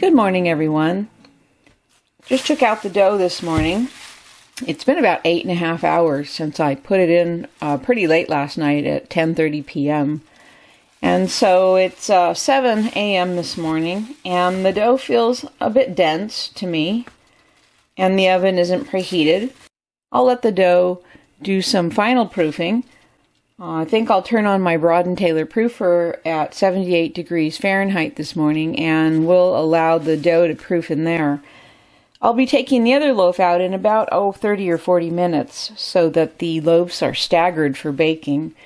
Good morning, everyone. Just took out the dough this morning. It's been about 8.5 hours since I put it in pretty late last night at 10:30 p.m. And so it's 7 a.m. this morning, and the dough feels a bit dense to me, and the oven isn't preheated. I'll let the dough do some final proofing. I think I'll turn on my Broad & Taylor proofer at 78 degrees Fahrenheit this morning, and we'll allow the dough to proof in there. I'll be taking the other loaf out in about 30 or 40 minutes so that the loaves are staggered for baking.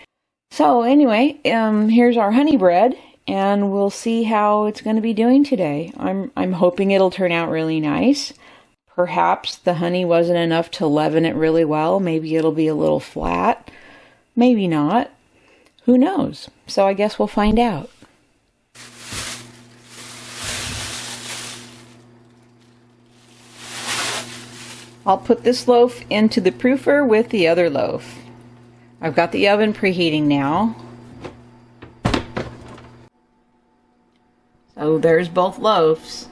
So anyway, here's our honey bread, and we'll see how it's going to be doing today. I'm hoping it'll turn out really nice. Perhaps the honey wasn't enough to leaven it really well. Maybe it'll be a little flat. Maybe not. Who knows? So I guess we'll find out. I'll put this loaf into the proofer with the other loaf. I've got the oven preheating now. So there's both loaves.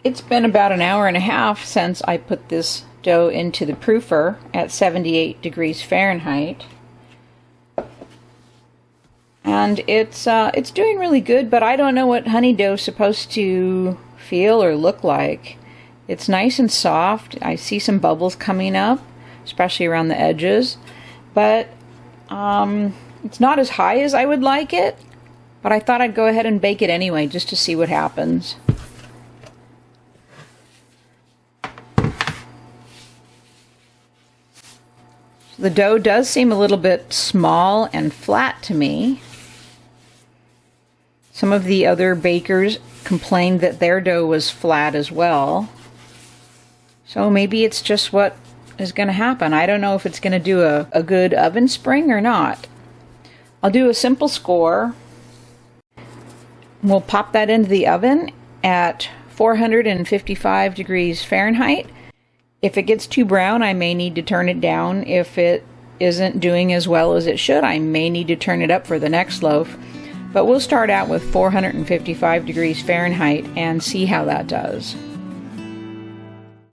It's been about an hour and a half since I put this dough into the proofer at 78 degrees Fahrenheit. And it's doing really good, but I don't know what honey dough is supposed to feel or look like. It's nice and soft. I see some bubbles coming up, especially around the edges. But it's not as high as I would like it. But I thought I'd go ahead and bake it anyway, just to see what happens. The dough does seem a little bit small and flat to me. Some of the other bakers complained that their dough was flat as well. So maybe it's just what is going to happen. I don't know if it's going to do a good oven spring or not. I'll do a simple score. We'll pop that into the oven at 455 degrees Fahrenheit. If it gets too brown, I may need to turn it down. If it isn't doing as well as it should, I may need to turn it up for the next loaf. But we'll start out with 455 degrees Fahrenheit and see how that does.